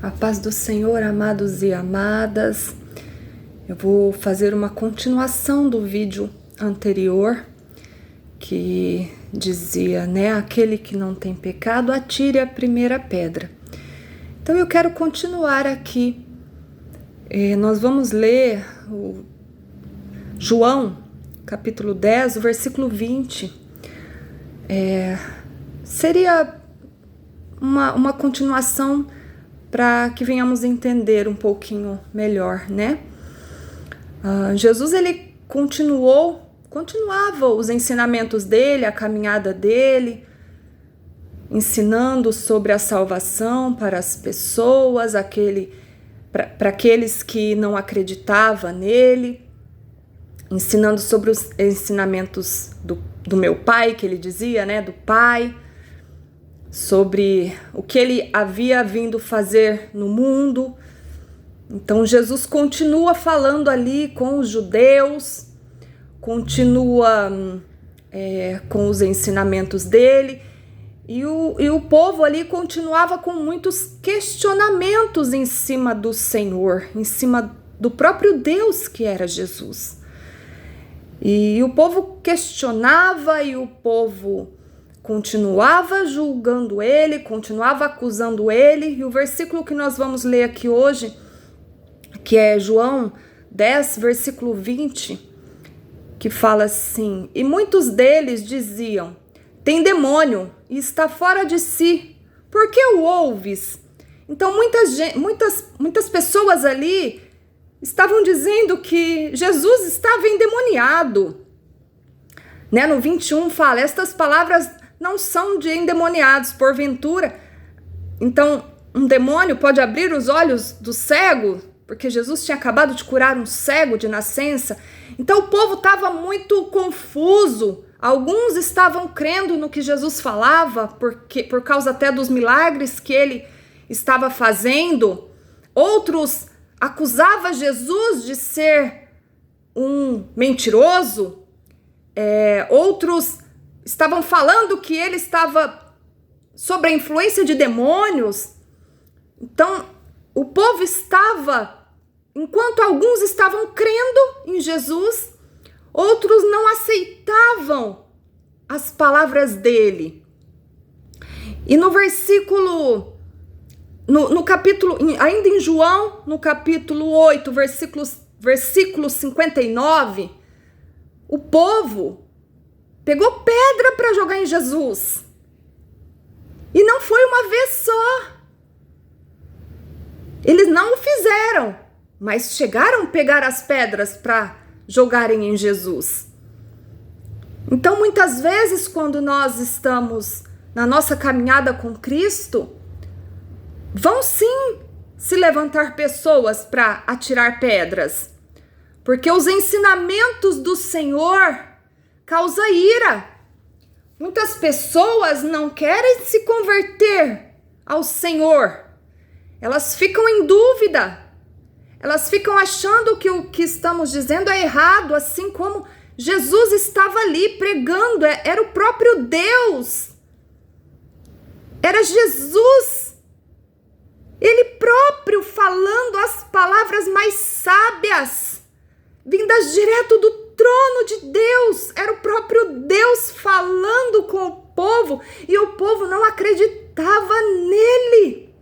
A paz do Senhor, amados e amadas. Eu vou fazer uma continuação do vídeo anterior que dizia, aquele que não tem pecado, atire a primeira pedra. Então eu quero continuar aqui. Nós vamos ler o João, capítulo 10, o versículo 20. Seria uma continuação para que venhamos entender um pouquinho melhor, Jesus, ele continuava os ensinamentos dele, a caminhada dele, ensinando sobre a salvação para as pessoas, para aqueles que não acreditavam nele, ensinando sobre os ensinamentos do meu pai, que ele dizia, do pai, sobre o que ele havia vindo fazer no mundo. Então Jesus continua falando ali com os judeus, continua com os ensinamentos dele, e o povo ali continuava com muitos questionamentos em cima do Senhor, em cima do próprio Deus que era Jesus. E o povo questionava e o povo continuava julgando ele, continuava acusando ele. E o versículo que nós vamos ler aqui hoje, que é João 10, versículo 20, que fala assim: e muitos deles diziam, tem demônio e está fora de si, por que o ouves? Então muitas pessoas ali estavam dizendo que Jesus estava endemoniado. No 21 fala, estas palavras não são de endemoniados, porventura. Então, um demônio pode abrir os olhos do cego, porque Jesus tinha acabado de curar um cego de nascença. Então, o povo estava muito confuso. Alguns estavam crendo no que Jesus falava, por causa até dos milagres que ele estava fazendo. Outros acusavam Jesus de ser um mentiroso. Outros estavam falando que ele estava sob a influência de demônios. Então, o povo estava, enquanto alguns estavam crendo em Jesus, outros não aceitavam as palavras dele. E no versículo, no capítulo, ainda em João, no capítulo 8, versículo 59, o povo pegou pedra para jogar em Jesus. E não foi uma vez só. Eles não o fizeram, mas chegaram a pegar as pedras para jogarem em Jesus. Então, muitas vezes, quando nós estamos na nossa caminhada com Cristo, vão sim se levantar pessoas para atirar pedras, porque os ensinamentos do Senhor causa ira. Muitas pessoas não querem se converter ao Senhor. Elas ficam em dúvida. Elas ficam achando que o que estamos dizendo é errado, assim como Jesus estava ali pregando. Era o próprio Deus. Era Jesus. Ele próprio falando as palavras mais sábias, vindas direto do trono de Deus. Era o próprio Deus falando com o povo e o povo não acreditava nele.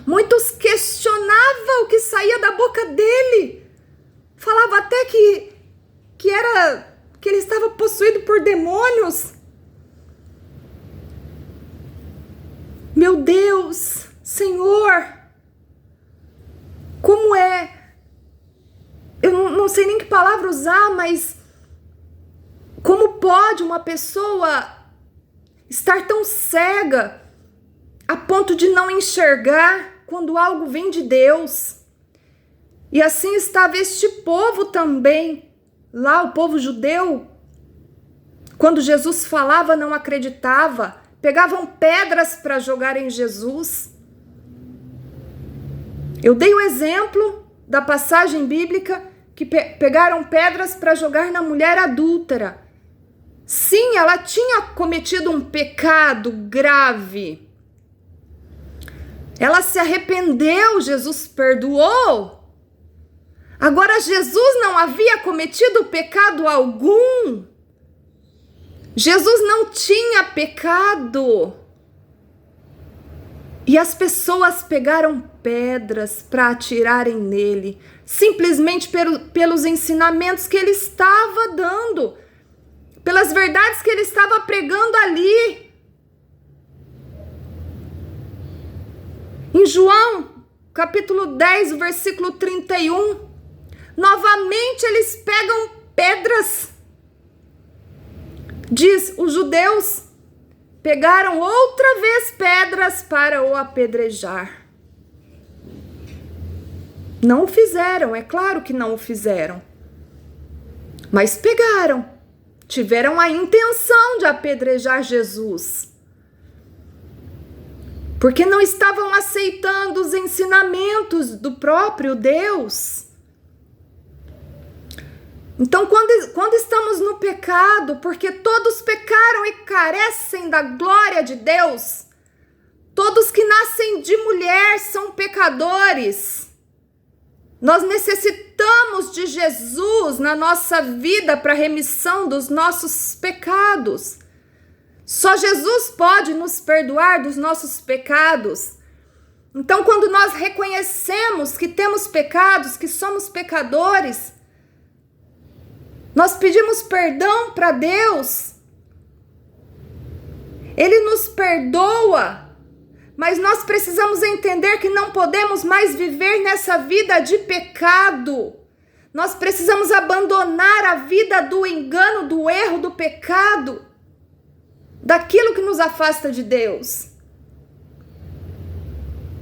Muitos questionavam o que saía da boca dele. Falava até que ele estava possuído por demônios. Meu Deus, Senhor, como é? Eu não sei nem que palavra usar, mas como pode uma pessoa estar tão cega a ponto de não enxergar quando algo vem de Deus? E assim estava este povo também, lá o povo judeu. Quando Jesus falava, não acreditava, pegavam pedras para jogar em Jesus. Eu dei o exemplo da passagem bíblica que pegaram pedras para jogar na mulher adúltera. Sim, ela tinha cometido um pecado grave. Ela se arrependeu, Jesus perdoou. Agora, Jesus não havia cometido pecado algum. Jesus não tinha pecado. E as pessoas pegaram pedras para atirarem nele, simplesmente pelos ensinamentos que ele estava dando, pelas verdades que ele estava pregando ali. Em João, capítulo 10, versículo 31, novamente eles pegam pedras. Diz, os judeus pegaram outra vez pedras para o apedrejar. Não o fizeram, é claro que não o fizeram. Mas pegaram, tiveram a intenção de apedrejar Jesus. Porque não estavam aceitando os ensinamentos do próprio Deus. Então, quando estamos no pecado, porque todos pecaram e carecem da glória de Deus, todos que nascem de mulher são pecadores. Nós necessitamos de Jesus na nossa vida para remissão dos nossos pecados. Só Jesus pode nos perdoar dos nossos pecados. Então, quando nós reconhecemos que temos pecados, que somos pecadores, nós pedimos perdão para Deus. Ele nos perdoa, mas nós precisamos entender que não podemos mais viver nessa vida de pecado. Nós precisamos abandonar a vida do engano, do erro, do pecado, daquilo que nos afasta de Deus.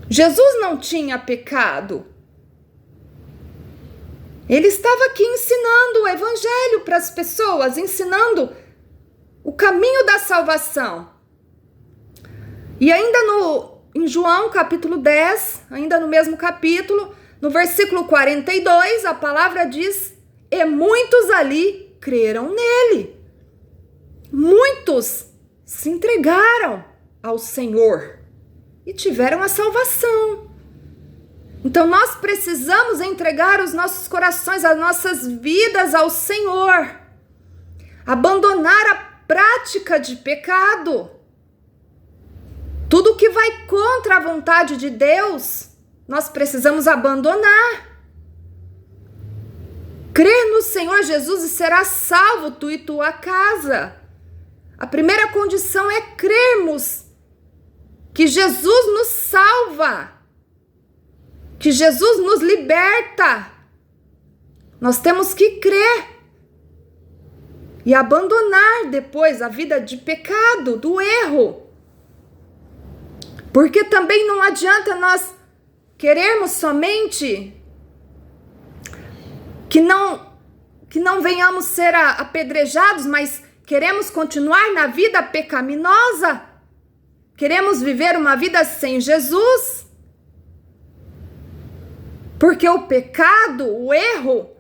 Jesus não tinha pecado. Ele estava aqui ensinando o evangelho para as pessoas, ensinando o caminho da salvação. E ainda em João capítulo 10, ainda no mesmo capítulo, no versículo 42, a palavra diz: e muitos ali creram nele. Muitos se entregaram ao Senhor e tiveram a salvação. Então nós precisamos entregar os nossos corações, as nossas vidas ao Senhor. Abandonar a prática de pecado. Tudo que vai contra a vontade de Deus, nós precisamos abandonar. Crer no Senhor Jesus e será salvo tu e tua casa. A primeira condição é crermos que Jesus nos salva, que Jesus nos liberta. Nós temos que crer e abandonar depois a vida de pecado, do erro. Porque também não adianta nós querermos somente que não venhamos ser apedrejados, mas queremos continuar na vida pecaminosa. Queremos viver uma vida sem Jesus. Porque o pecado, o erro,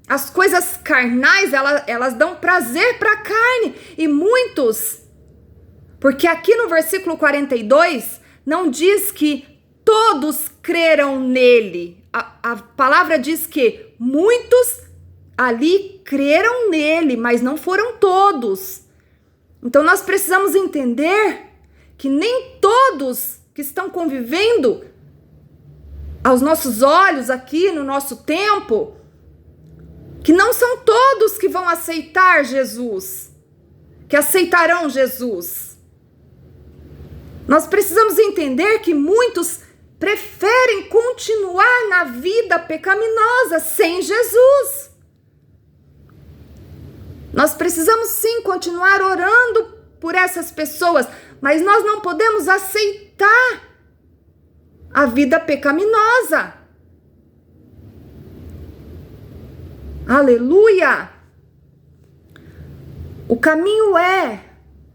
as coisas carnais, elas dão prazer para a carne. E muitos, porque aqui no versículo 42, não diz que todos creram nele. A palavra diz que muitos ali creram nele, mas não foram todos. Então nós precisamos entender que nem todos que estão convivendo aos nossos olhos aqui no nosso tempo, que não são todos que vão aceitar Jesus, que aceitarão Jesus. Nós precisamos entender que muitos preferem continuar na vida pecaminosa sem Jesus. Nós precisamos sim continuar orando por essas pessoas, mas nós não podemos aceitar a vida pecaminosa. Aleluia! O caminho é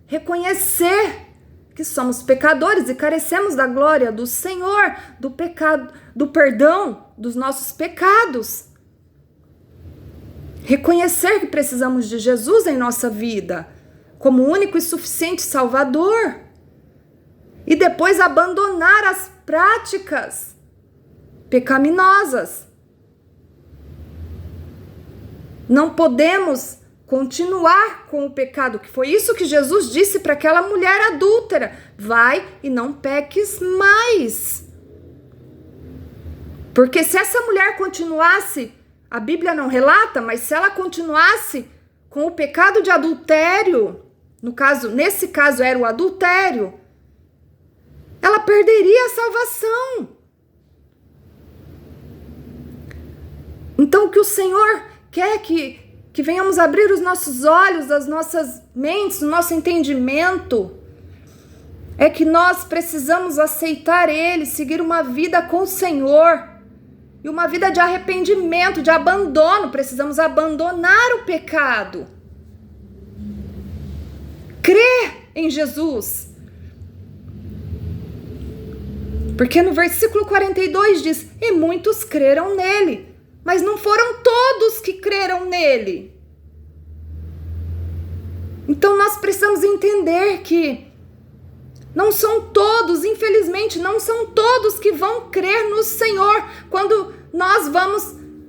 reconhecer que somos pecadores e carecemos da glória do Senhor, do pecado, do perdão dos nossos pecados. Reconhecer que precisamos de Jesus em nossa vida, como único e suficiente Salvador. e depois abandonar as práticas pecaminosas. Não podemos continuar com o pecado, que foi isso que Jesus disse para aquela mulher adúltera: vai e não peques mais. Porque se essa mulher continuasse, a Bíblia não relata, mas se ela continuasse com o pecado de adultério, nesse caso era o adultério, ela perderia a salvação. Então o que o Senhor quer que venhamos abrir os nossos olhos, as nossas mentes, o nosso entendimento, é que nós precisamos aceitar Ele, seguir uma vida com o Senhor, e uma vida de arrependimento, de abandono. Precisamos abandonar o pecado, crer em Jesus. Porque no versículo 42 diz: e muitos creram nele, mas não foram todos que creram nele. Então nós precisamos entender que não são todos, infelizmente, não são todos que vão crer no Senhor quando nós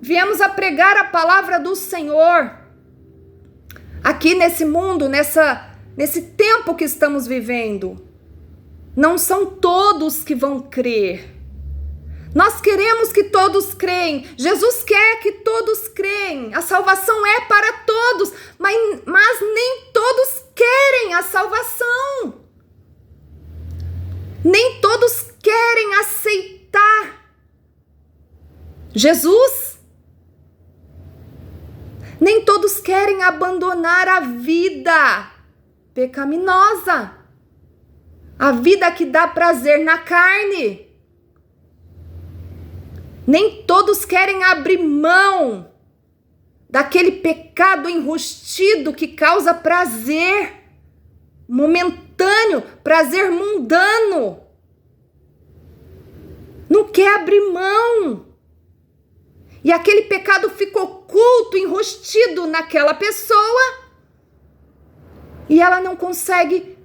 viemos a pregar a palavra do Senhor. Aqui nesse mundo, nesse tempo que estamos vivendo, não são todos que vão crer. Nós queremos que todos creem. Jesus quer que todos creem. A salvação é para todos, mas nem todos querem a salvação. Nem todos querem aceitar Jesus. Nem todos querem abandonar a vida pecaminosa, a vida que dá prazer na carne. Nem todos querem abrir mão daquele pecado enrustido que causa prazer momentâneo, prazer mundano. Não quer abrir mão. E aquele pecado fica oculto, enrustido naquela pessoa, e ela não consegue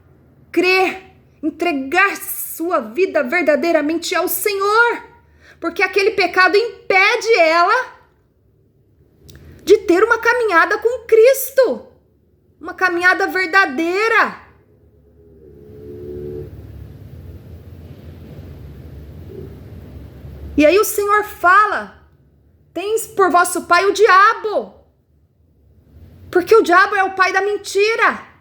crer, entregar sua vida verdadeiramente ao Senhor, porque aquele pecado impede ela de ter uma caminhada com Cristo, uma caminhada verdadeira. E aí o Senhor fala: tens por vosso pai o diabo, porque o diabo é o pai da mentira.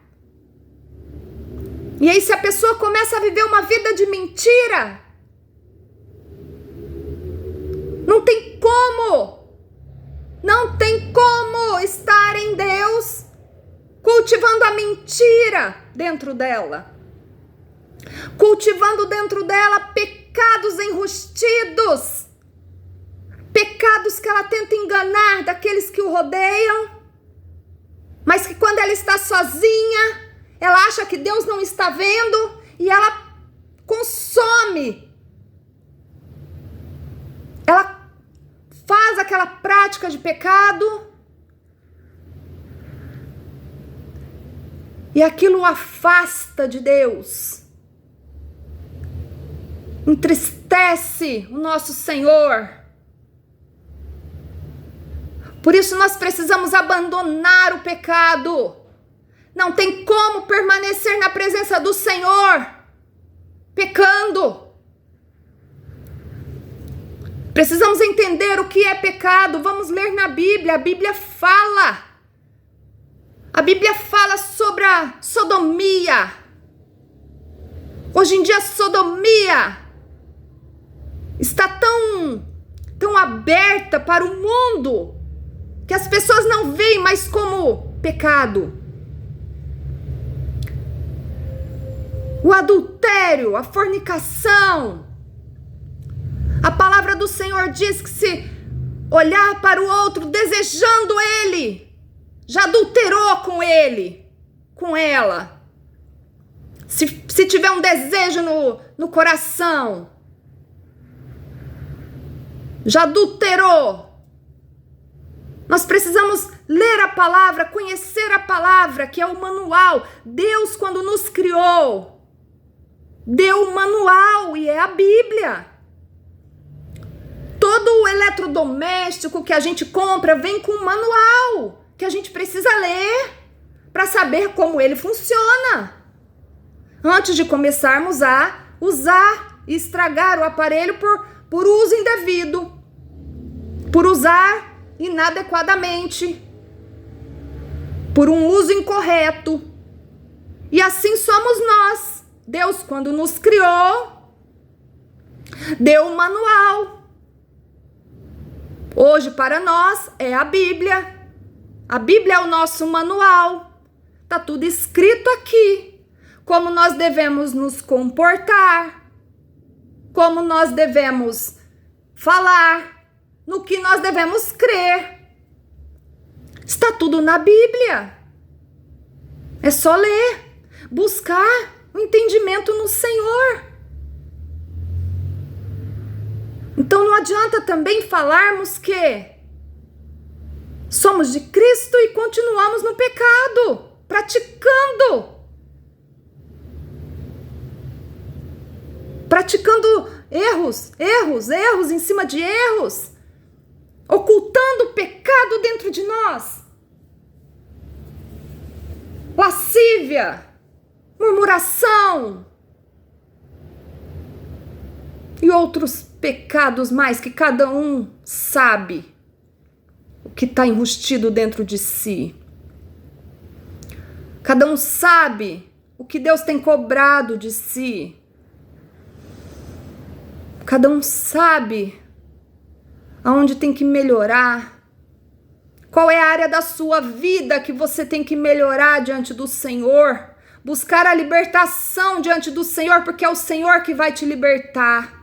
E aí, se a pessoa começa a viver uma vida de mentira, não tem como estar em Deus cultivando a mentira dentro dela, cultivando dentro dela pecados enrustidos, pecados que ela tenta enganar daqueles que o rodeiam, mas que quando ela está sozinha, ela acha que Deus não está vendo e ela consome. Ela faz aquela prática de pecado e aquilo o afasta de Deus, entristece o nosso Senhor. Por isso nós precisamos abandonar o pecado. Não tem como permanecer na presença do Senhor pecando. Precisamos entender o que é pecado. Vamos ler na Bíblia. A Bíblia fala. A Bíblia fala sobre a sodomia. Hoje em dia a sodomia está tão aberta para o mundo que as pessoas não veem mais como pecado. O adultério, a fornicação. A palavra do Senhor diz que se olhar para o outro desejando ele, já adulterou com ele, com ela. Se tiver um desejo no coração, já adulterou. Nós precisamos ler a palavra, conhecer a palavra, que é o manual. Deus, quando nos criou, deu o manual e é a Bíblia. Todo o eletrodoméstico que a gente compra vem com um manual que a gente precisa ler para saber como ele funciona antes de começarmos a usar e estragar o aparelho por uso indevido, por usar inadequadamente, por um uso incorreto. E assim somos nós. Deus, quando nos criou, deu um manual. Hoje, para nós, é a Bíblia. A Bíblia é o nosso manual. Está tudo escrito aqui. Como nós devemos nos comportar, como nós devemos falar, no que nós devemos crer. Está tudo na Bíblia. É só ler, buscar o entendimento no Senhor. Então não adianta também falarmos que somos de Cristo e continuamos no pecado, praticando erros em cima de erros, ocultando o pecado dentro de nós. Lascívia, murmuração e outros pecados mais que cada um sabe o que está enrustido dentro de si. Cada um sabe o que Deus tem cobrado de si. Cada um sabe aonde tem que melhorar. Qual é a área da sua vida que você tem que melhorar diante do Senhor? Buscar a libertação diante do Senhor, porque é o Senhor que vai te libertar.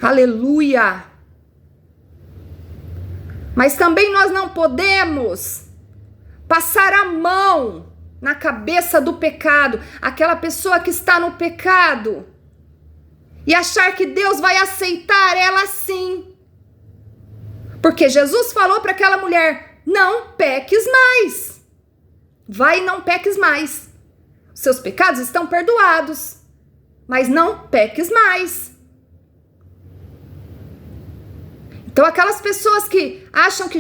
Aleluia! Mas também nós não podemos passar a mão na cabeça do pecado, aquela pessoa que está no pecado, e achar que Deus vai aceitar ela assim. Porque Jesus falou para aquela mulher: não peques mais. Vai e não peques mais. Seus pecados estão perdoados, mas não peques mais. Então aquelas pessoas que acham que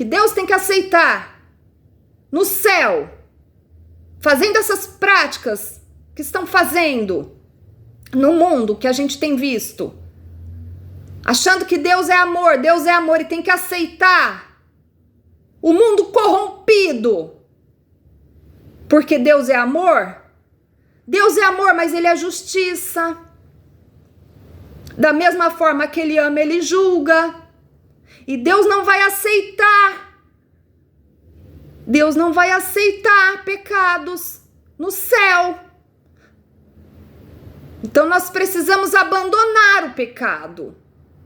Deus tem que aceitar no céu, fazendo essas práticas que estão fazendo no mundo que a gente tem visto, achando que Deus é amor e tem que aceitar o mundo corrompido, porque Deus é amor. Deus é amor, mas Ele é justiça. Da mesma forma que Ele ama, Ele julga. E Deus não vai aceitar. Deus não vai aceitar pecados no céu. Então nós precisamos abandonar o pecado,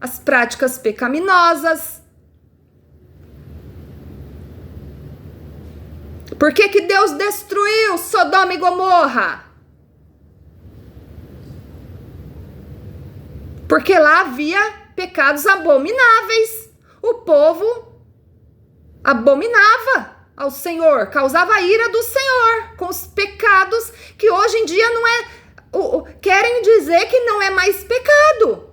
as práticas pecaminosas. Por que Deus destruiu Sodoma e Gomorra? Porque lá havia pecados abomináveis. O povo abominava ao Senhor, causava a ira do Senhor com os pecados que hoje em dia não é, querem dizer que não é mais pecado,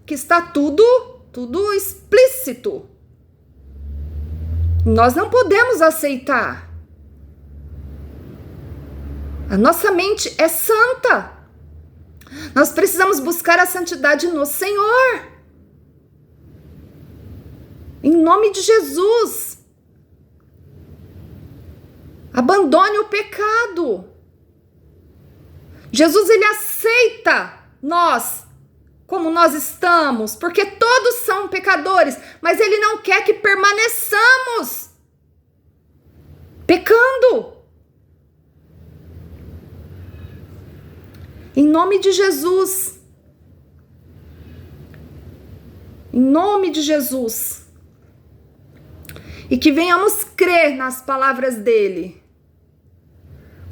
que está tudo explícito. Nós não podemos aceitar. A nossa mente é santa. Nós precisamos buscar a santidade no Senhor. Em nome de Jesus. Abandone o pecado. Jesus, Ele aceita nós como nós estamos, porque todos são pecadores, mas Ele não quer que permaneçamos pecando. Em nome de Jesus. Em nome de Jesus. E que venhamos crer nas palavras dele.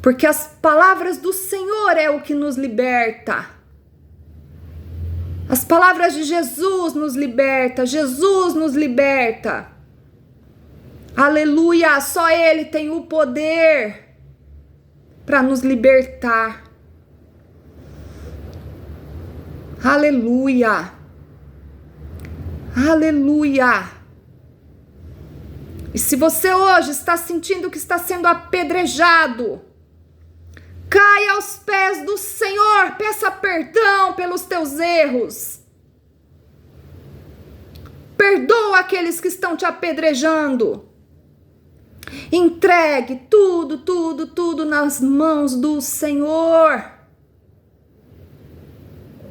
Porque as palavras do Senhor é o que nos liberta. As palavras de Jesus nos liberta. Jesus nos liberta. Aleluia! Só Ele tem o poder para nos libertar. Aleluia! Aleluia! E se você hoje está sentindo que está sendo apedrejado, caia aos pés do Senhor, peça perdão pelos teus erros. Perdoa aqueles que estão te apedrejando. Entregue tudo nas mãos do Senhor.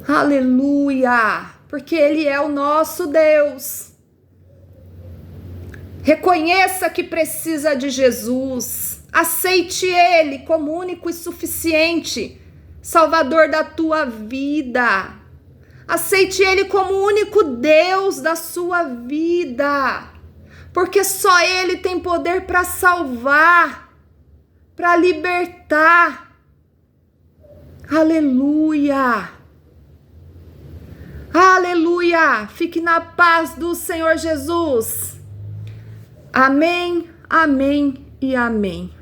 Aleluia! Porque Ele é o nosso Deus. Reconheça que precisa de Jesus. Aceite Ele como único e suficiente Salvador da tua vida. Aceite Ele como o único Deus da sua vida. Porque só Ele tem poder para salvar, para libertar. Aleluia! Aleluia! Fique na paz do Senhor Jesus. Amém, amém e amém.